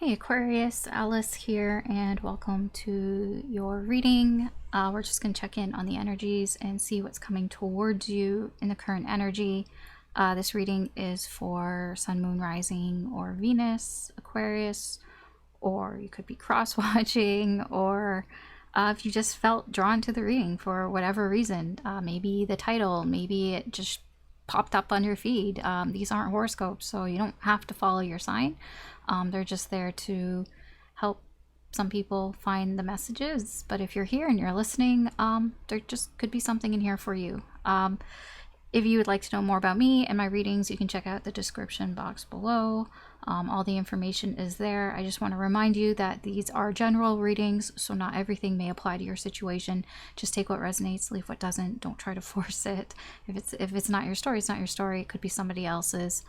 Hey Aquarius, Alice here, and welcome to your reading. We're just going to check in on the energies and see what's coming towards you in the current energy. This reading is for Sun, Moon, Rising, or Venus, Aquarius, or you could be cross-watching, or if you just felt drawn to the reading for whatever reason. Maybe the title, maybe it just popped up on your feed. These aren't horoscopes, so you don't have to follow your sign. They're just there to help some people find the messages. But if you're here and you're listening, there just could be something in here for you. If you would like to know more about me and my readings, you can check out the description box below. All the information is there. I just want to remind you that these are general readings, so not everything may apply to your situation. Just take what resonates, leave what doesn't. Don't try to force it. If it's not your story, it's not your story. It could be somebody else's.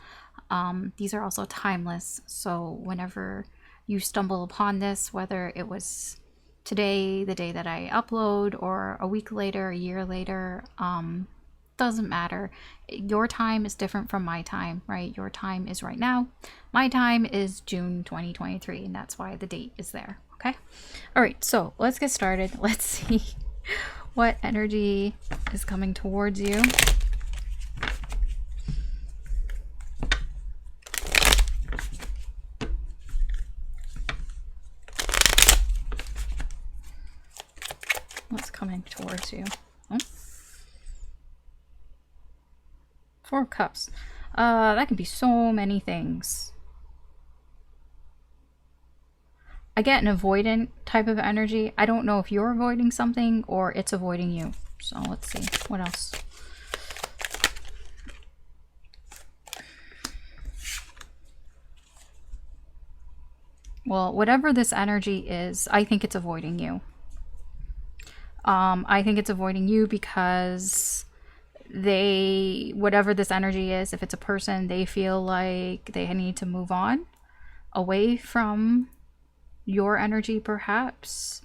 These are also timeless, so whenever you stumble upon this, whether it was today, the day that I upload, or a week later, a year later, doesn't matter. Your time is different from my time, right? Your time is right now. My time is June 2023, and that's why the date is there. Okay. All right. So let's get started. Let's see what energy is coming towards you. What's coming towards you? Oh. Four of Cups. That can be so many things. I get an avoidant type of energy. I don't know if you're avoiding something or it's avoiding you. So let's see. What else? Well, whatever this energy is, I think it's avoiding you. I think it's avoiding you because whatever this energy is, if it's a person, they feel like they need to move on away from your energy, perhaps.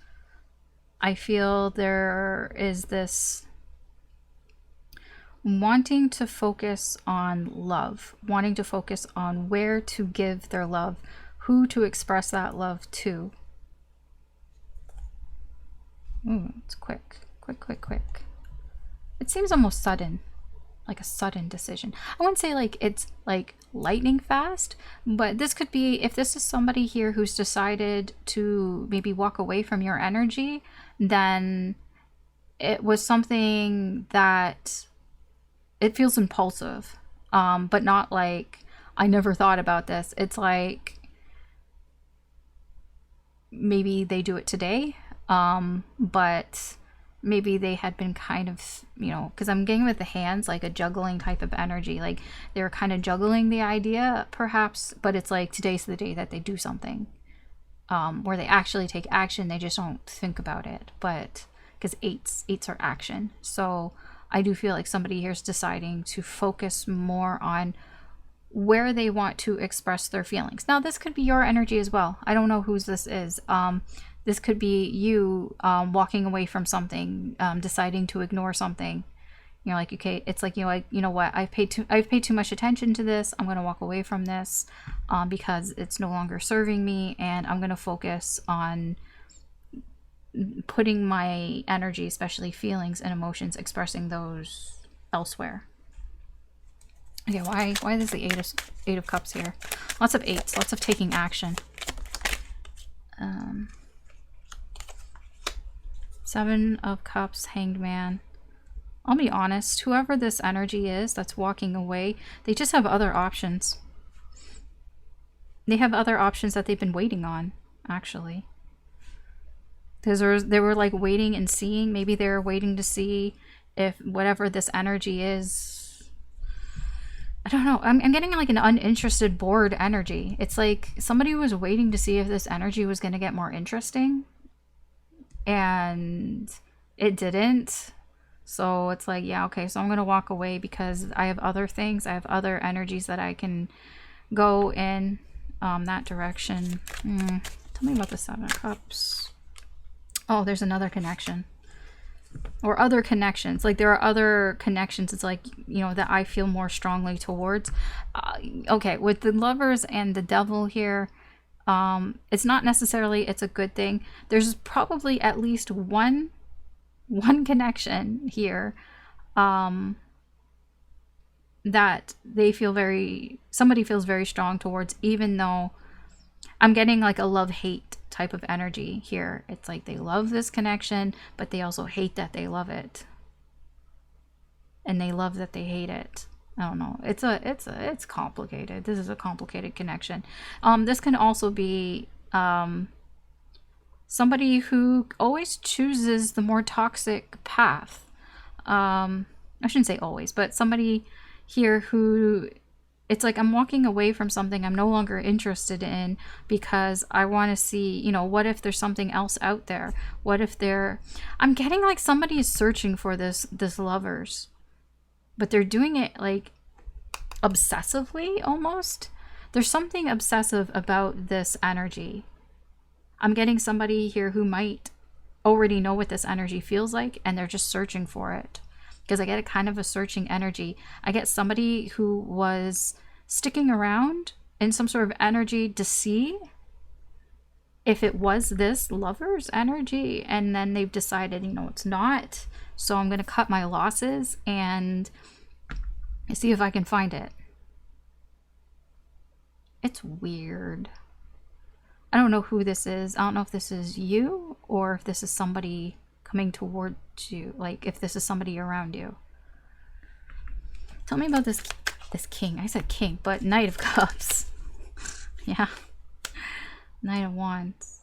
I feel there is this wanting to focus on love, wanting to focus on where to give their love, who to express that love to. Ooh, it's quick. It seems almost sudden, like a sudden decision. I wouldn't say like it's like lightning fast, but this could be, if this is somebody here who's decided to maybe walk away from your energy, then it was something that it feels impulsive, but not like I never thought about this. It's like maybe they do it today, but maybe they had been kind of, you know, because I'm getting with the hands like a juggling type of energy, like they were kind of juggling the idea perhaps, but it's like today's the day that they do something, where they actually take action. They just don't think about it, but because eights are action. So I do feel like somebody here is deciding to focus more on where they want to express their feelings. Now this could be your energy as well. I don't know whose this is. This could be you walking away from something, deciding to ignore something. You're like, okay, it's like, you know what, I've paid too much attention to this. I'm going to walk away from this because it's no longer serving me, and I'm going to focus on putting my energy, especially feelings and emotions, expressing those elsewhere. Okay, why is the eight of Cups here? Lots of eights, lots of taking action. Seven of Cups, Hanged Man. I'll be honest, whoever this energy is that's walking away, they just have other options. They have other options that they've been waiting on, actually. They were like waiting and seeing. Maybe they were waiting to see if whatever this energy is, I don't know. I'm getting like an uninterested, bored energy. It's like somebody was waiting to see if this energy was going to get more interesting, and it didn't. So it's like, yeah, okay, so I'm gonna walk away because I have other things, I have other energies that I can go in that direction. Tell me about the Seven of Cups. Oh, there's another connection, or other connections. Like there are other connections, it's like, you know, that I feel more strongly towards. Okay, with the Lovers and the Devil here, It's not necessarily it's a good thing. There's probably at least one connection here that somebody feels very strong towards, even though I'm getting like a love-hate type of energy here. It's like they love this connection, but they also hate that they love it. And they love that they hate it. I don't know. It's complicated. This is a complicated connection. This can also be somebody who always chooses the more toxic path. I shouldn't say always, but somebody here who, it's like I'm walking away from something I'm no longer interested in because I want to see, you know, what if there's something else out there? What if I'm getting like somebody is searching for this lovers, but they're doing it like obsessively almost. There's something obsessive about this energy. I'm getting somebody here who might already know what this energy feels like, and they're just searching for it. Because I get a kind of a searching energy. I get somebody who was sticking around in some sort of energy to see if it was this lover's energy, and then they've decided, you know, it's not. So I'm going to cut my losses and see if I can find it. It's weird. I don't know who this is. I don't know if this is you or if this is somebody coming towards you, like if this is somebody around you. Tell me about this king. I said king, but Knight of Cups. Yeah. Knight of Wands.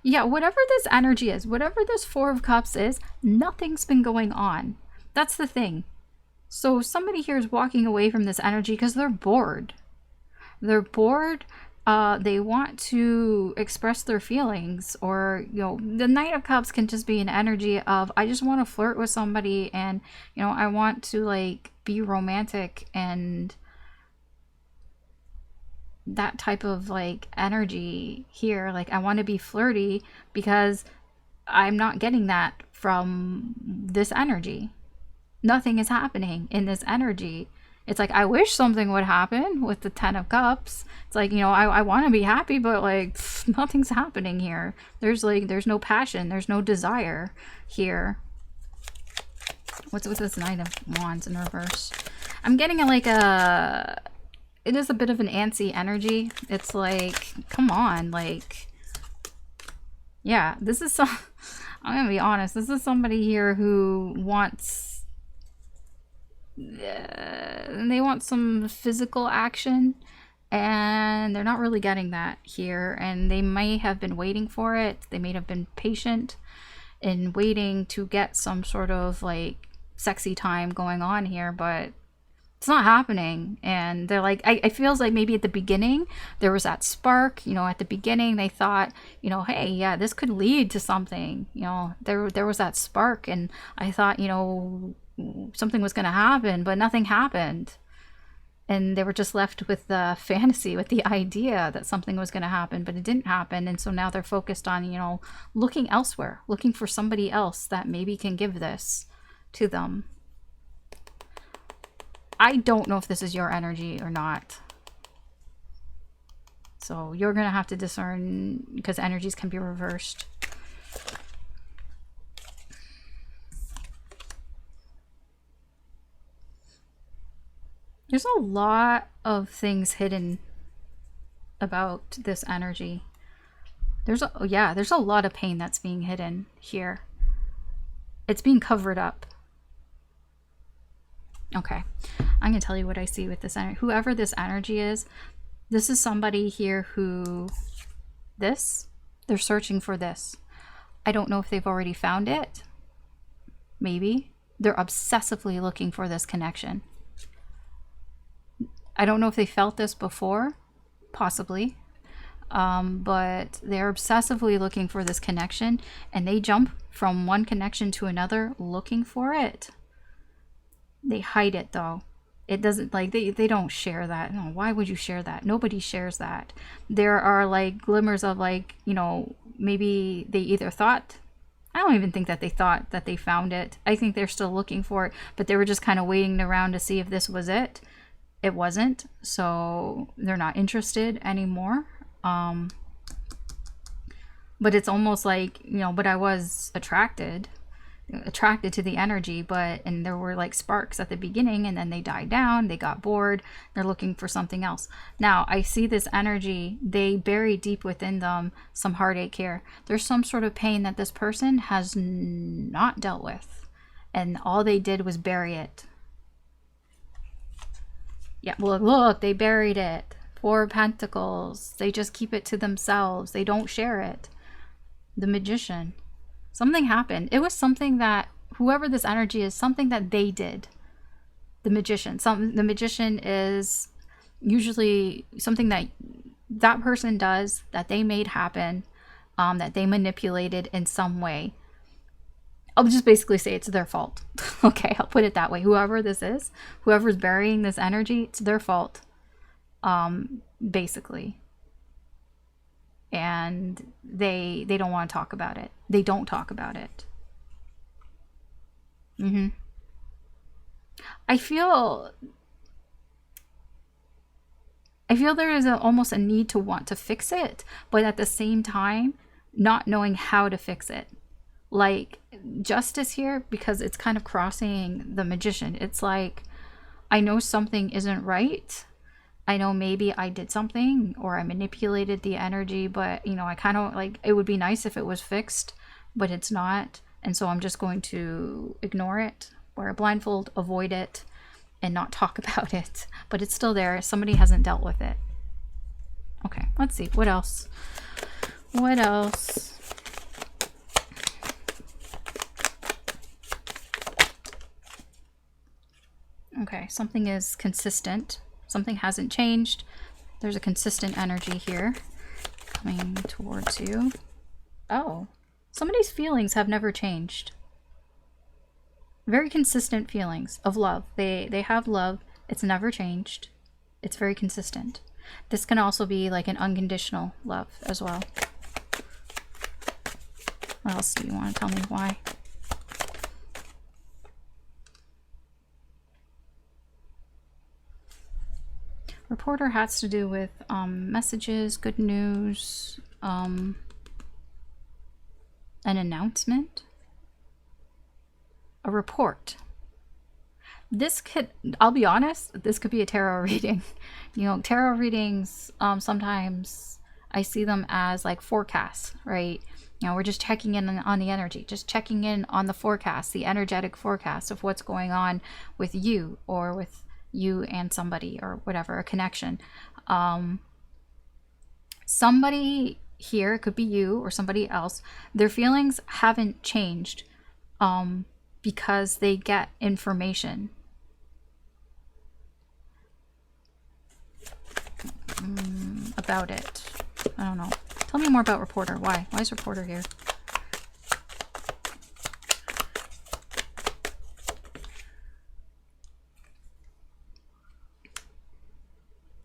Yeah, whatever this energy is, whatever this Four of Cups is, nothing's been going on. That's the thing. So somebody here is walking away from this energy because they're bored. They're bored. They want to express their feelings, or, you know, the Knight of Cups can just be an energy of, I just want to flirt with somebody, and, you know, I want to like be romantic, and that type of like energy here. Like I want to be flirty because I'm not getting that from this energy. Nothing is happening in this energy. It's like, I wish something would happen with the Ten of Cups. It's like, you know, I want to be happy, but like nothing's happening here. There's no passion. There's no desire here. What's with this Knight of Wands in reverse? I'm getting it is a bit of an antsy energy. It's like, come on, like, yeah, this is I'm gonna be honest. This is somebody here who wants, they want some physical action, and they're not really getting that here, and they may have been waiting for it. They may have been patient in waiting to get some sort of like sexy time going on here, but it's not happening. And they're like, it feels like maybe at the beginning there was that spark, you know, at the beginning they thought, you know, hey, yeah, this could lead to something, you know, there was that spark, and I thought, you know, something was going to happen, but nothing happened, and they were just left with the fantasy, with the idea that something was going to happen, but it didn't happen. And so now they're focused on, you know, looking elsewhere, looking for somebody else that maybe can give this to them. I don't know if this is your energy or not, so you're gonna have to discern, because energies can be reversed. There's a lot of things hidden about this energy. There's a lot of pain that's being hidden here. It's being covered up. Okay, I'm gonna tell you what I see with this energy. Whoever this energy is, this is somebody here who, they're searching for this. I don't know if they've already found it. Maybe. They're obsessively looking for this connection. I don't know if they felt this before, possibly, but they're obsessively looking for this connection, and they jump from one connection to another looking for it. They hide it though. It doesn't, like, they don't share that. No, why would you share that? Nobody shares that. There are like glimmers of, like, you know, maybe they either thought, I don't even think that they thought that they found it. I think they're still looking for it, but they were just kind of waiting around to see if this was it. it wasn't, so they're not interested anymore. But it's almost like, you know, but I was attracted to the energy, and there were like sparks at the beginning, and then they died down, they got bored, they're looking for something else. Now I see this energy, they bury deep within them some heartache here. There's some sort of pain that this person has not dealt with, and all they did was bury it. Yeah, well, look, they buried it. Four of Pentacles. They just keep it to themselves, they don't share it. The Magician. Something happened. It was something that, whoever this energy is, something that they did. The Magician. The Magician is usually something that that person does, that they made happen, that they manipulated in some way. I'll just basically say it's their fault. Okay, I'll put it that way. Whoever this is, whoever's burying this energy, it's their fault. Basically. And they don't want to talk about it. They don't talk about it. I feel there is almost a need to want to fix it, but at the same time, not knowing how to fix it. Like Justice here, because it's kind of crossing the Magician. It's like, I know something isn't right. I know maybe I did something, or I manipulated the energy, but, you know, I kind of like, it would be nice if it was fixed, but it's not. And so I'm just going to ignore it, wear a blindfold, avoid it, and not talk about it. But it's still there. Somebody hasn't dealt with it. Okay, let's see. What else? What else? Okay, something is consistent. Something hasn't changed. There's a consistent energy here coming towards you. Oh, somebody's feelings have never changed. Very consistent feelings of love. They have love. It's never changed. It's very consistent. This can also be like an unconditional love as well. What else do you want to tell me? Why? Reporter has to do with messages, good news, an announcement, a report. This could, I'll be honest, this could be a tarot reading. You know, tarot readings, sometimes I see them as like forecasts, right? You know, we're just checking in on the energy, just checking in on the forecast, the energetic forecast of what's going on with you, or with you and somebody, or whatever, a connection. Somebody here, it could be you or somebody else, their feelings haven't changed because they get information. About it. I don't know. Tell me more about reporter. Why? Why is reporter here?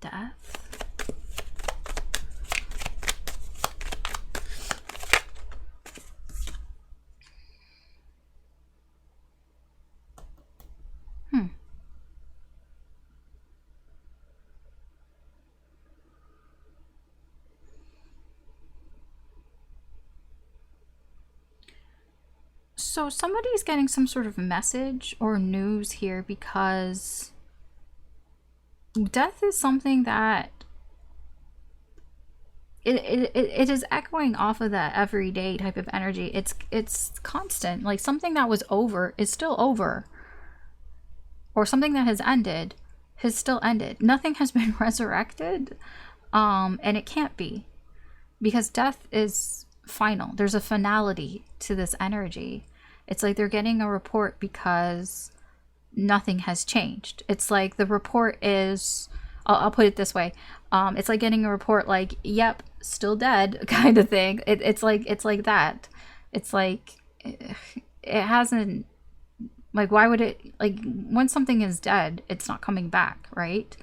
Death. So somebody's getting some sort of message or news here, because death is something that it is echoing off of that everyday type of energy. It's constant. Like something that was over is still over, or something that has ended has still ended. Nothing has been resurrected, and it can't be, because death is final. There's a finality to this energy. It's like they're getting a report because nothing has changed. It's like the report is, I'll put it this way. It's like getting a report like, yep, still dead kind of thing. It's like that. It's like, it hasn't, like, why would it, like, when something is dead, it's not coming back, right?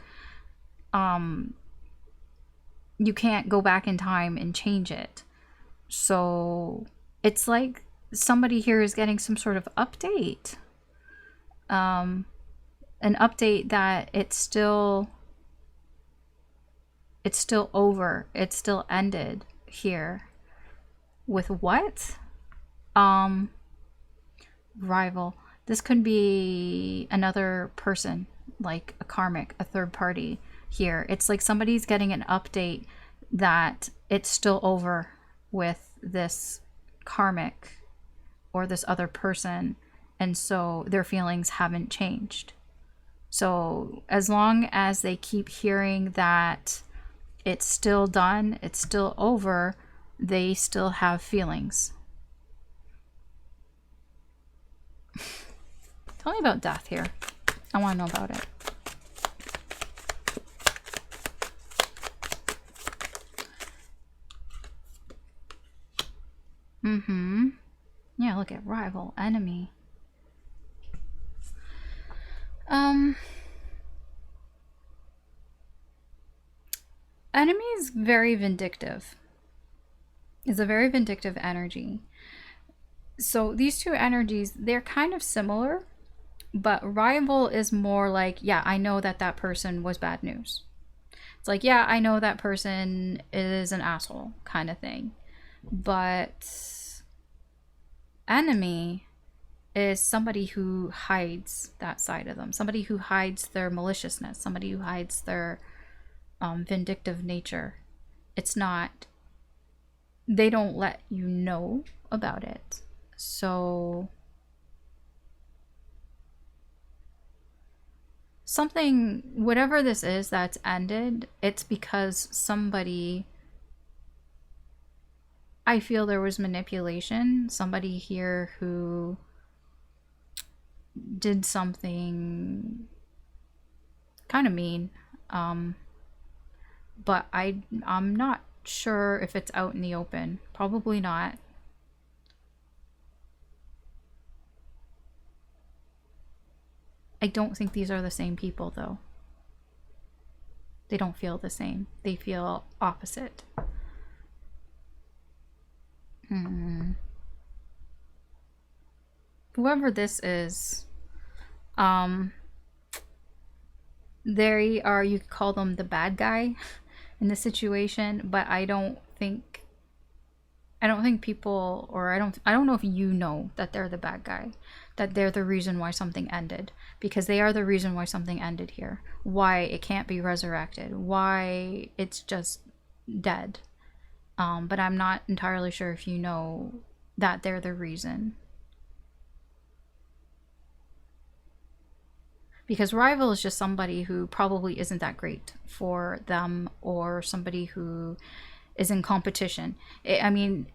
You can't go back in time and change it. So it's like somebody here is getting some sort of update. an update that it's still over. It's still ended here. With what? Rival. This could be another person, like a karmic, a third party here. It's like somebody's getting an update that it's still over with this karmic or this other person, and so their feelings haven't changed. So as long as they keep hearing that it's still done, it's still over, they still have feelings. Tell me about death here. I want to know about it. Yeah, look at rival, enemy. Enemy is very vindictive. It's a very vindictive energy. So these two energies, they're kind of similar, but rival is more like, yeah, I know that that person was bad news. It's like, yeah, I know that person is an asshole kind of thing. But enemy is somebody who hides that side of them, somebody who hides their maliciousness, somebody who hides their vindictive nature. It's not, they don't let you know about it. So something, whatever this is that's ended, it's because somebody, I feel there was manipulation, somebody here who did something kind of mean, but I'm not sure if it's out in the open. Probably not. I don't think these are the same people, though. They don't feel the same. They feel opposite. Whoever this is, they are, you could call them the bad guy in the situation, but I don't think people, or I don't know if you know that they're the bad guy, that they're the reason why something ended, because they are the reason why something ended here, why it can't be resurrected, why it's just dead. But I'm not entirely sure if you know that they're the reason. Because rival is just somebody who probably isn't that great for them, or somebody who is in competition. I mean,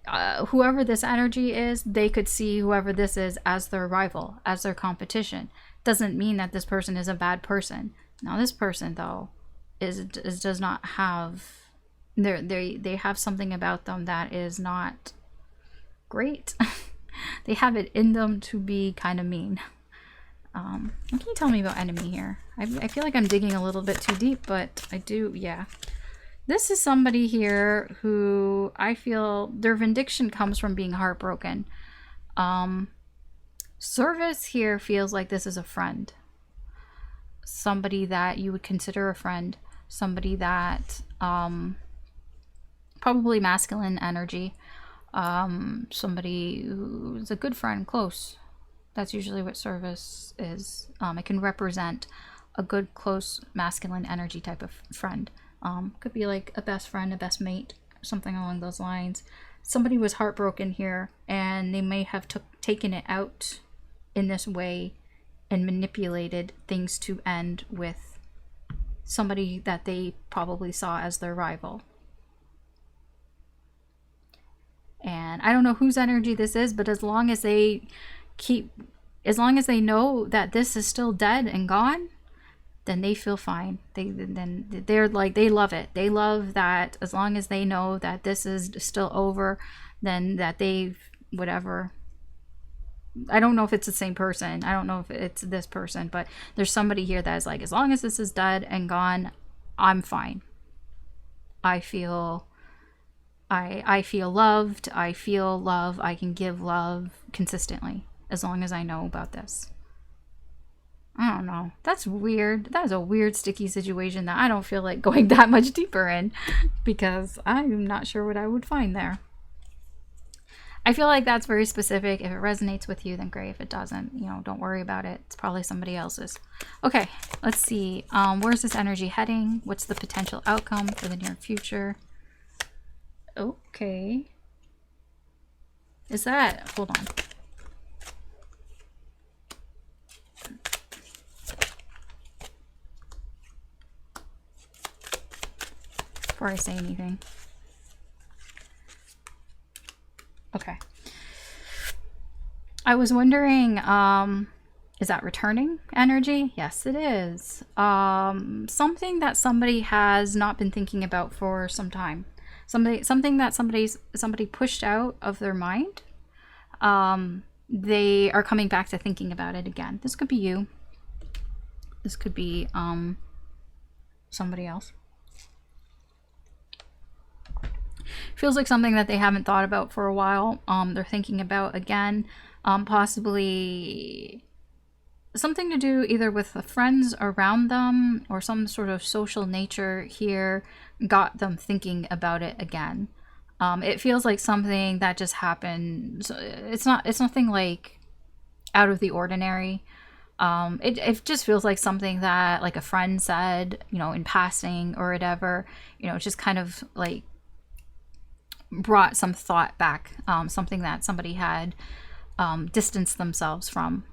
whoever this energy is, they could see whoever this is as their rival, as their competition. Doesn't mean that this person is a bad person. Now, this person, though, does not have... They have something about them that is not great. They have it in them to be kind of mean. What can you tell me about enemy here? I feel like I'm digging a little bit too deep, but I do, yeah. This is somebody here who I feel their vindication comes from being heartbroken. Service here feels like this is a friend. Somebody that you would consider a friend. Somebody that, probably masculine energy. Somebody who's a good friend, close. That's usually what service is. It can represent a good, close, masculine energy type of friend. Could be like a best friend, a best mate, something along those lines. Somebody was heartbroken here, and they may have taken it out in this way and manipulated things to end with somebody that they probably saw as their rival. And I don't know whose energy this is, but as long as they know that this is still dead and gone, then they feel fine. They're like, they love it. They love that as long as they know that this is still over, then that they've whatever. I don't know if it's the same person. I don't know if it's this person, but there's somebody here that is like, as long as this is dead and gone, I'm fine. I feel loved. I feel love. I can give love consistently as long as I know about this. I don't know. That's weird. That is a weird, sticky situation that I don't feel like going that much deeper in because I'm not sure what I would find there. I feel like that's very specific. If it resonates with you, then great. If it doesn't, you know, don't worry about it. It's probably somebody else's. Okay, let's see. Where's this energy heading? What's the potential outcome for the near future? Okay. Is that... Hold on. Before I say anything. Okay. I was wondering, is that returning energy? Yes, it is. Something that somebody has not been thinking about for some time. Something that somebody pushed out of their mind. They are coming back to thinking about it again. This could be you. This could be somebody else. Feels like something that they haven't thought about for a while. They're thinking about again, possibly something to do either with the friends around them or some sort of social nature here got them thinking about it again. It feels like something that just happened. It's nothing like out of the ordinary. It just feels like something that like a friend said, you know, in passing or whatever, you know, just kind of like brought some thought back, something that somebody had distanced themselves from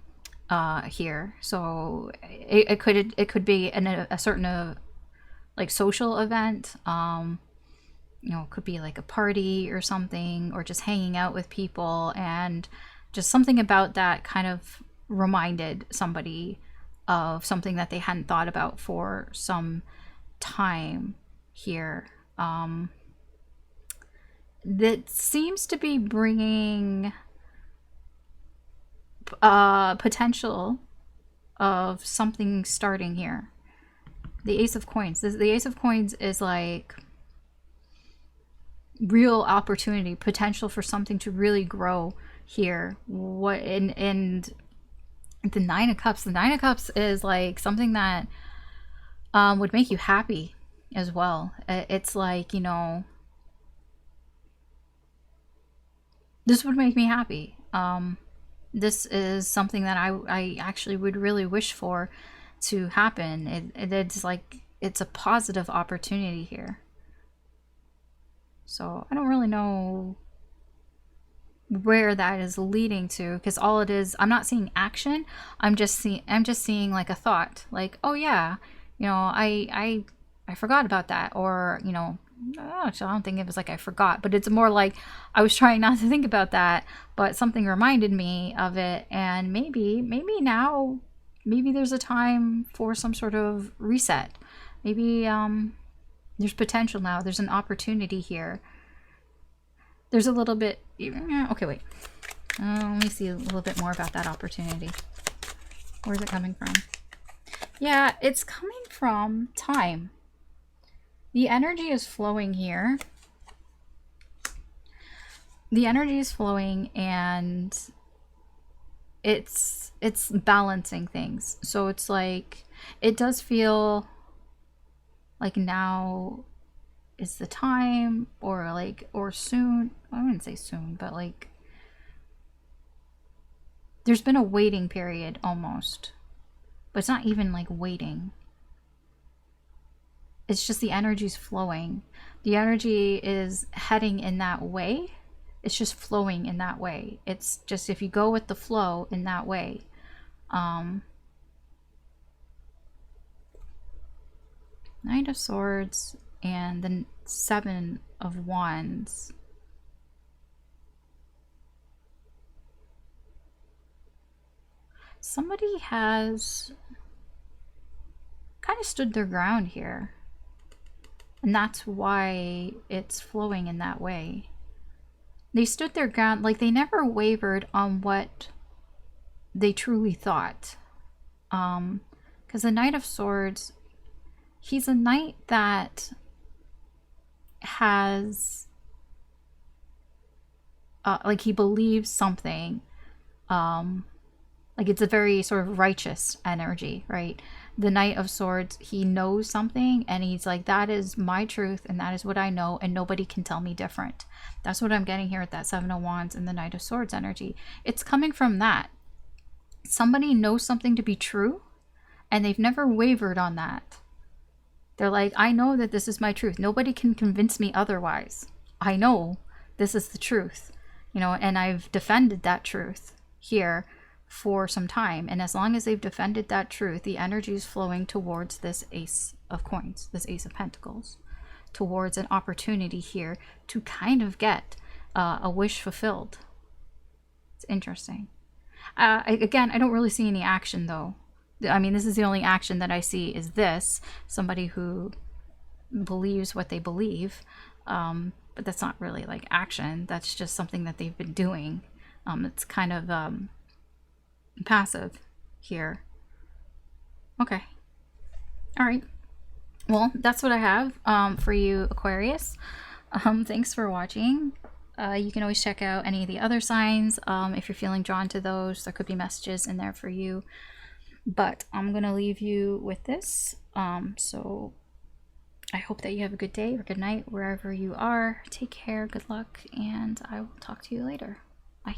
here. So it could be a certain like social event, you know, it could be like a party or something, or just hanging out with people, and just something about that kind of reminded somebody of something that they hadn't thought about for some time here. That seems to be bringing potential of something starting here. The Ace of Coins. The Ace of Coins is like real opportunity, potential for something to really grow here. What and the Nine of Cups. The Nine of Cups is like something that would make you happy as well. It's like, you know, this would make me happy. This is something that I actually would really wish for to happen. It's like, it's a positive opportunity here. So I don't really know where that is leading to, because all it is, I'm not seeing action. I'm just seeing like a thought, like, oh yeah, you know, I forgot about that, or, you know, actually, I don't think it was like I forgot, but it's more like I was trying not to think about that, but something reminded me of it, and maybe now, maybe there's a time for some sort of reset. Maybe there's potential now. There's an opportunity here. There's a little bit... Okay, wait. Let me see a little bit more about that opportunity. Where's it coming from? Yeah, it's coming from time. The energy is flowing here. The energy is flowing, and it's balancing things. So it's like, it does feel like now is the time, or like, or soon. I wouldn't say soon, but like there's been a waiting period almost, but it's not even like waiting. It's just the energy's flowing. The energy is heading in that way. It's just flowing in that way. It's just, if you go with the flow in that way. Knight of Swords and the Seven of Wands. Somebody has kind of stood their ground here. And that's why it's flowing in that way. They stood their ground, like they never wavered on what they truly thought. Because the Knight of Swords, he's a knight that has, like, he believes something. Like, it's a very sort of righteous energy, right? The Knight of Swords, he knows something and he's like, that is my truth and that is what I know and nobody can tell me different. That's what I'm getting here with that Seven of Wands and the Knight of Swords energy. It's coming from that. Somebody knows something to be true and they've never wavered on that. They're like, I know that this is my truth. Nobody can convince me otherwise. I know this is the truth, you know, and I've defended that truth here for some time. And as long as they've defended that truth, the energy is flowing towards this Ace of Coins, this Ace of Pentacles, towards an opportunity here to kind of get a wish fulfilled. It's interesting. Again, I don't really see any action though. I mean, this is the only action that I see is this, somebody who believes what they believe. But that's not really like action. That's just something that they've been doing. It's kind of passive here. Okay. All right. Well, that's what I have for you, Aquarius. Thanks for watching. You can always check out any of the other signs if you're feeling drawn to those. There could be messages in there for you. But I'm going to leave you with this. So I hope that you have a good day or good night wherever you are. Take care, good luck, and I will talk to you later. Bye.